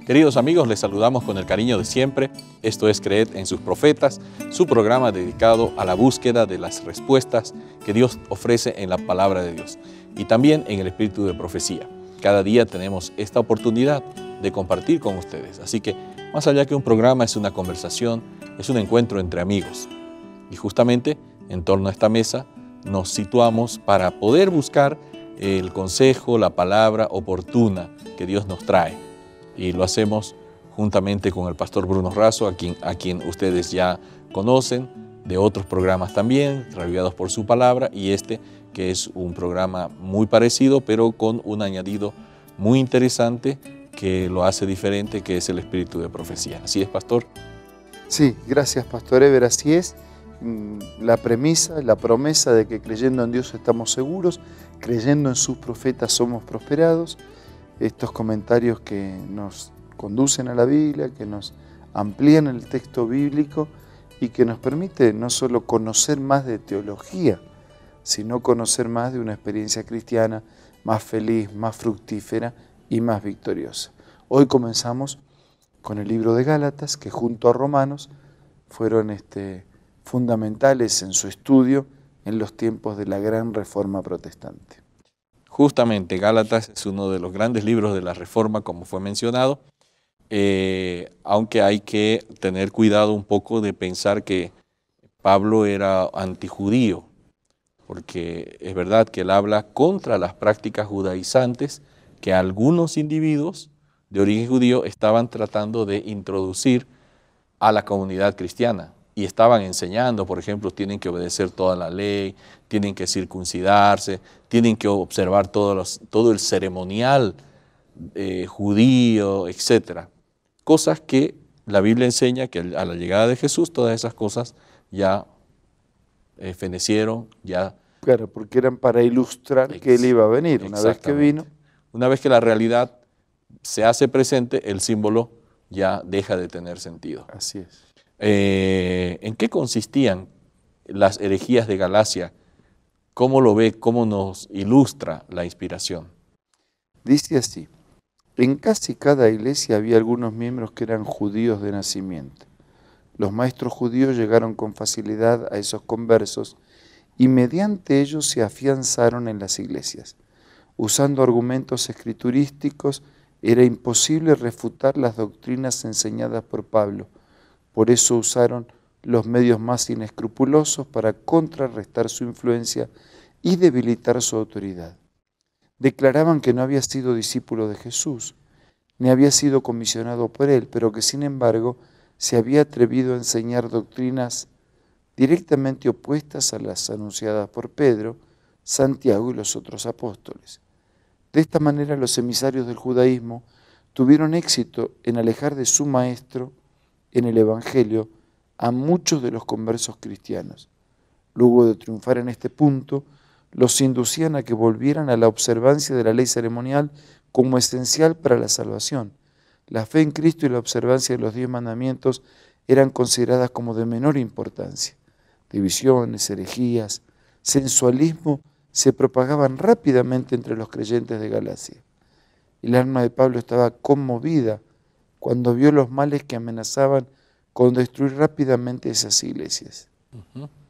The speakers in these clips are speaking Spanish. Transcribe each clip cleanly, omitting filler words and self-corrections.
Queridos amigos, les saludamos con el cariño de siempre. Esto es Creed en sus Profetas, su programa dedicado a la búsqueda de las respuestas que Dios ofrece en la palabra de Dios y también en el espíritu de profecía. Cada día tenemos esta oportunidad de compartir con ustedes. Así que, más allá que un programa, es una conversación, es un encuentro entre amigos. Y justamente en torno a esta mesa nos situamos para poder buscar el consejo, la palabra oportuna que Dios nos trae. Y lo hacemos juntamente con el pastor Bruno Razo, a quien ustedes ya conocen, de otros programas también, reavivados por su palabra, y este que es un programa muy parecido, pero con un añadido muy interesante que lo hace diferente, que es el espíritu de profecía. ¿Así es, pastor? Sí, gracias, pastor Ever, así es. La premisa, la promesa de que creyendo en Dios estamos seguros, creyendo en sus profetas somos prosperados. Estos comentarios que nos conducen a la Biblia, que nos amplían el texto bíblico y que nos permite no solo conocer más de teología, sino conocer más de una experiencia cristiana más feliz, más fructífera y más victoriosa. Hoy comenzamos con el libro de Gálatas, que junto a Romanos fueron fundamentales en su estudio en los tiempos de la gran Reforma Protestante. Justamente Gálatas es uno de los grandes libros de la Reforma, como fue mencionado, aunque hay que tener cuidado un poco de pensar que Pablo era antijudío, porque es verdad que él habla contra las prácticas judaizantes que algunos individuos de origen judío estaban tratando de introducir a la comunidad cristiana. Y estaban enseñando, por ejemplo, tienen que obedecer toda la ley, tienen que circuncidarse, tienen que observar todo el ceremonial judío, etc. Cosas que la Biblia enseña que a la llegada de Jesús todas esas cosas ya fenecieron, ya... Claro, porque eran para ilustrar que Él iba a venir. Una vez que vino... Una vez que la realidad se hace presente, el símbolo ya deja de tener sentido. Así es. ¿En qué consistían las herejías de Galacia? ¿Cómo lo ve? ¿Cómo nos ilustra la inspiración? Dice así: en casi cada iglesia había algunos miembros que eran judíos de nacimiento. Los maestros judíos llegaron con facilidad a esos conversos y mediante ellos se afianzaron en las iglesias. Usando argumentos escriturísticos, era imposible refutar las doctrinas enseñadas por Pablo. Por eso usaron los medios más inescrupulosos para contrarrestar su influencia y debilitar su autoridad. Declaraban que no había sido discípulo de Jesús, ni había sido comisionado por él, pero que sin embargo se había atrevido a enseñar doctrinas directamente opuestas a las anunciadas por Pedro, Santiago y los otros apóstoles. De esta manera los emisarios del judaísmo tuvieron éxito en alejar de su maestro en el Evangelio a muchos de los conversos cristianos. Luego de triunfar en este punto, los inducían a que volvieran a la observancia de la ley ceremonial como esencial para la salvación. La fe en Cristo y la observancia de los 10 mandamientos eran consideradas como de menor importancia. Divisiones, herejías, sensualismo se propagaban rápidamente entre los creyentes de Galacia. El alma de Pablo estaba conmovida cuando vio los males que amenazaban con destruir rápidamente esas iglesias.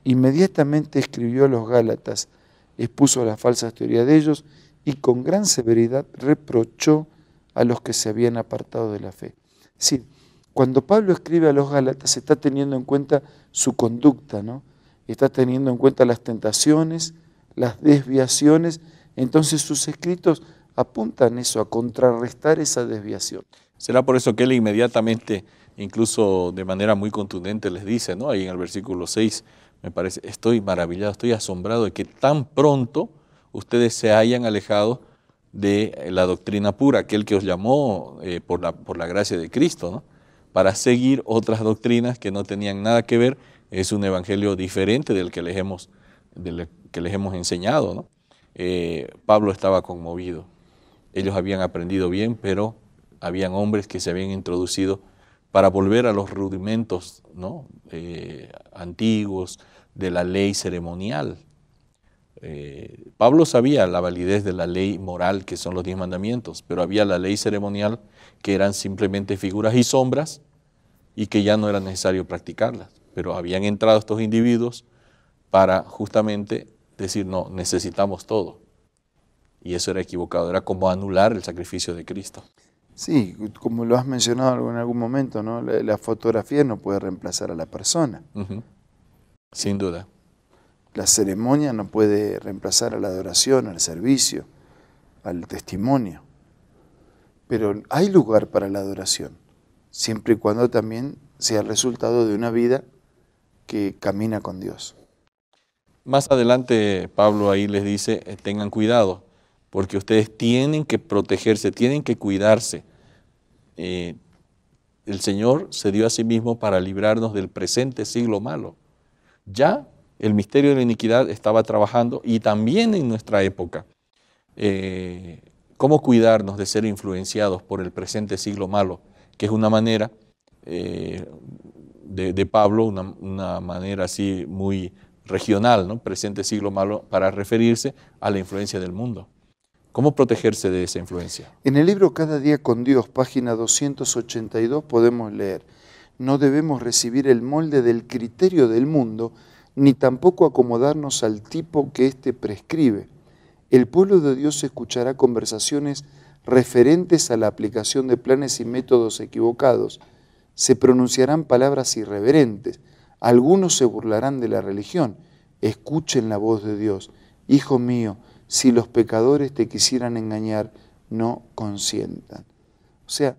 Inmediatamente escribió a los Gálatas, expuso las falsas teorías de ellos y con gran severidad reprochó a los que se habían apartado de la fe. Sí, cuando Pablo escribe a los Gálatas está teniendo en cuenta su conducta, ¿no? Está teniendo en cuenta las tentaciones, las desviaciones, entonces sus escritos apuntan eso, a contrarrestar esa desviación. Será por eso que él inmediatamente, incluso de manera muy contundente, les dice, ¿no? Ahí en el versículo 6, me parece, estoy maravillado, estoy asombrado de que tan pronto ustedes se hayan alejado de la doctrina pura, aquel que os llamó por la gracia de Cristo, ¿no? Para seguir otras doctrinas que no tenían nada que ver. Es un evangelio diferente del que les hemos enseñado, ¿no? Pablo estaba conmovido. Ellos habían aprendido bien, pero habían hombres que se habían introducido para volver a los rudimentos, ¿no? Antiguos de la ley ceremonial. Pablo sabía la validez de la ley moral, que son los 10 mandamientos, pero había la ley ceremonial que eran simplemente figuras y sombras y que ya no era necesario practicarlas. Pero habían entrado estos individuos para justamente decir, no, necesitamos todo. Y eso era equivocado, era como anular el sacrificio de Cristo. Sí, como lo has mencionado en algún momento, ¿no? La fotografía no puede reemplazar a la persona. Sin duda. La ceremonia no puede reemplazar a la adoración, al servicio, al testimonio. Pero hay lugar para la adoración, siempre y cuando también sea el resultado de una vida que camina con Dios. Más adelante Pablo ahí les dice, tengan cuidado, porque ustedes tienen que protegerse, tienen que cuidarse. El Señor se dio a sí mismo para librarnos del presente siglo malo. Ya el misterio de la iniquidad estaba trabajando y también en nuestra época. ¿Cómo cuidarnos de ser influenciados por el presente siglo malo? Que es una manera de Pablo, una manera así muy regional, ¿no? Presente siglo malo, para referirse a la influencia del mundo. ¿Cómo protegerse de esa influencia? En el libro Cada día con Dios, página 282, podemos leer: no debemos recibir el molde del criterio del mundo, ni tampoco acomodarnos al tipo que éste prescribe. El pueblo de Dios escuchará conversaciones referentes a la aplicación de planes y métodos equivocados. Se pronunciarán palabras irreverentes. Algunos se burlarán de la religión. Escuchen la voz de Dios. Hijo mío, si los pecadores te quisieran engañar, no consientan. O sea,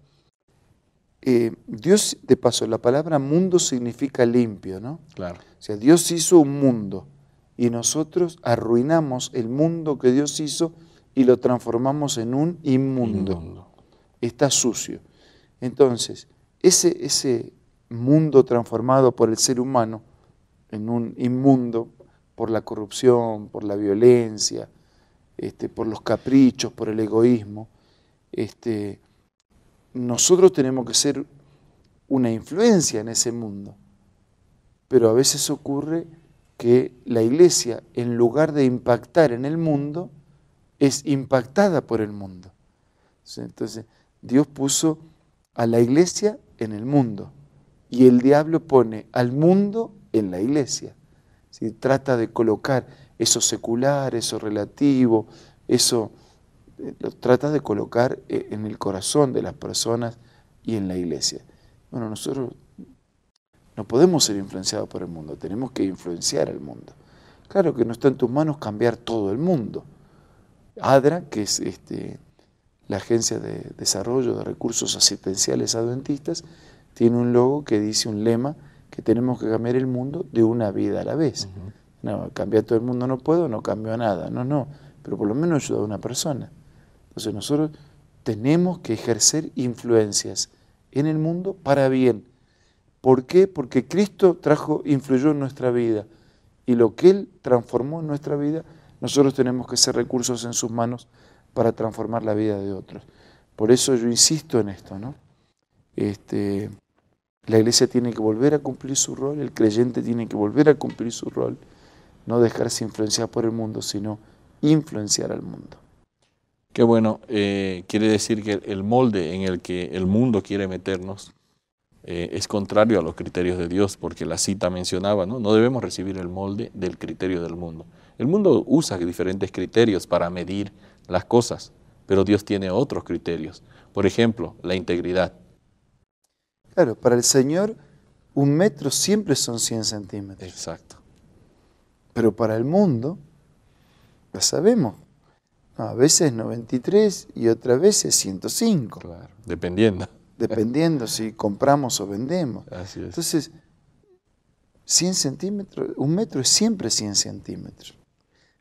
Dios, de paso, la palabra mundo significa limpio, ¿no? Claro. O sea, Dios hizo un mundo y nosotros arruinamos el mundo que Dios hizo y lo transformamos en un inmundo. Está sucio. Entonces, ese mundo transformado por el ser humano en un inmundo, por la corrupción, por la violencia, por los caprichos, por el egoísmo, nosotros tenemos que ser una influencia en ese mundo. Pero a veces ocurre que la iglesia, en lugar de impactar en el mundo, es impactada por el mundo. Entonces, Dios puso a la iglesia en el mundo y el diablo pone al mundo en la iglesia. ¿Sí? Trata de colocar eso secular, eso relativo, eso lo trata de colocar en el corazón de las personas y en la iglesia. Bueno, nosotros no podemos ser influenciados por el mundo, tenemos que influenciar al mundo. Claro que no está en tus manos cambiar todo el mundo. ADRA, que es la Agencia de Desarrollo de Recursos Asistenciales Adventistas, tiene un logo que dice un lema, que tenemos que cambiar el mundo de una vida a la vez. No, cambiar todo el mundo no puedo, no cambio nada. No, pero por lo menos ayuda a una persona. Entonces nosotros tenemos que ejercer influencias en el mundo para bien. ¿Por qué? Porque Cristo influyó en nuestra vida y lo que Él transformó en nuestra vida, nosotros tenemos que ser recursos en sus manos para transformar la vida de otros. Por eso yo insisto en esto, ¿no? La iglesia tiene que volver a cumplir su rol, el creyente tiene que volver a cumplir su rol, no dejarse influenciar por el mundo, sino influenciar al mundo. Qué bueno, quiere decir que el molde en el que el mundo quiere meternos es contrario a los criterios de Dios, porque la cita mencionaba, ¿no? No debemos recibir el molde del criterio del mundo. El mundo usa diferentes criterios para medir las cosas, pero Dios tiene otros criterios. Por ejemplo, la integridad. Claro, para el Señor 1 metro siempre son 100 centímetros. Exacto. Pero para el mundo, lo sabemos, a veces 93 y otras veces 105. Claro, dependiendo si compramos o vendemos. Así es. Entonces, 100 centímetros, 1 metro es siempre 100 centímetros.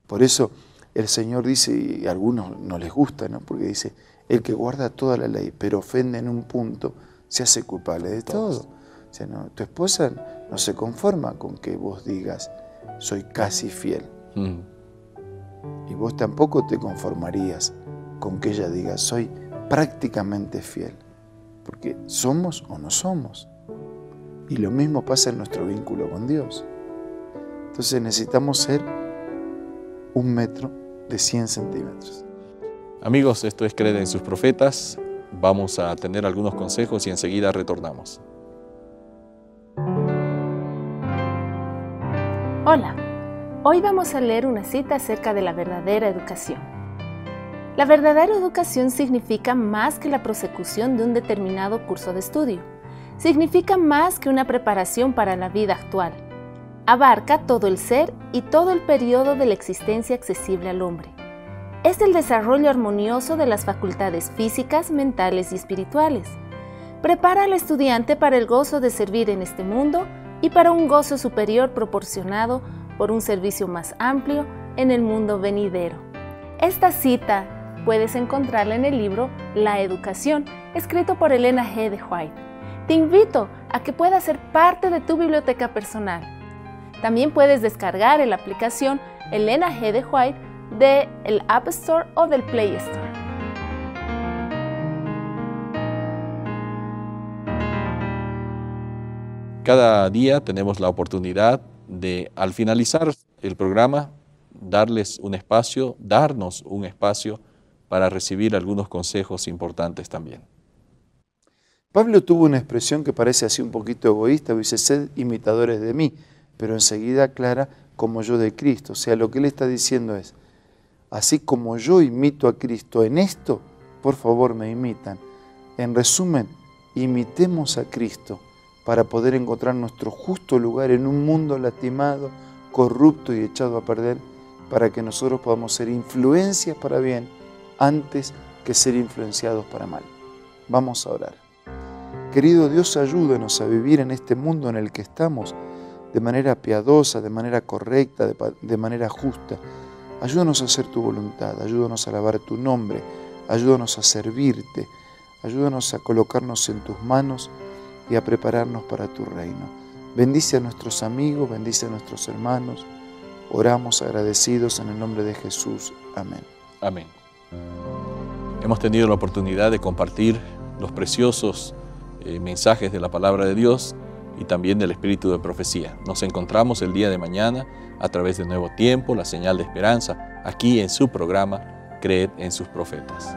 Por eso el Señor dice, y a algunos no les gusta, ¿no? Porque dice, el que guarda toda la ley, pero ofende en un punto, se hace culpable de todo. O sea, no, tu esposa no se conforma con que vos digas, soy casi fiel. Y vos tampoco te conformarías con que ella diga, soy prácticamente fiel. Porque somos o no somos. Y lo mismo pasa en nuestro vínculo con Dios. Entonces necesitamos ser 1 metro de 100 centímetros. Amigos, esto es Creed en sus profetas. Vamos a tener algunos consejos y enseguida retornamos. Hola, hoy vamos a leer una cita acerca de la verdadera educación. La verdadera educación significa más que la prosecución de un determinado curso de estudio. Significa más que una preparación para la vida actual. Abarca todo el ser y todo el periodo de la existencia accesible al hombre. Es el desarrollo armonioso de las facultades físicas, mentales y espirituales. Prepara al estudiante para el gozo de servir en este mundo y para un gozo superior proporcionado por un servicio más amplio en el mundo venidero. Esta cita puedes encontrarla en el libro La Educación, escrito por Elena G. de White. Te invito a que pueda ser parte de tu biblioteca personal. También puedes descargar la aplicación Elena G. de White del App Store o del Play Store. Cada día tenemos la oportunidad de, al finalizar el programa, darnos un espacio para recibir algunos consejos importantes también. Pablo tuvo una expresión que parece así un poquito egoísta, dice, sed imitadores de mí, pero enseguida aclara, como yo de Cristo. O sea, lo que él está diciendo es, así como yo imito a Cristo en esto, por favor me imitan. En resumen, imitemos a Cristo para poder encontrar nuestro justo lugar en un mundo lastimado, corrupto y echado a perder, para que nosotros podamos ser influencias para bien antes que ser influenciados para mal. Vamos a orar. Querido Dios, ayúdanos a vivir en este mundo en el que estamos de manera piadosa, de manera correcta, de manera justa. Ayúdanos a hacer tu voluntad, ayúdanos a alabar tu nombre, ayúdanos a servirte, ayúdanos a colocarnos en tus manos y a prepararnos para tu reino. Bendice a nuestros amigos, bendice a nuestros hermanos. Oramos agradecidos en el nombre de Jesús. Amén. Amén. Hemos tenido la oportunidad de compartir los preciosos mensajes de la palabra de Dios y también del espíritu de profecía. Nos encontramos el día de mañana a través de Nuevo Tiempo, la señal de esperanza, aquí en su programa Creed en sus profetas.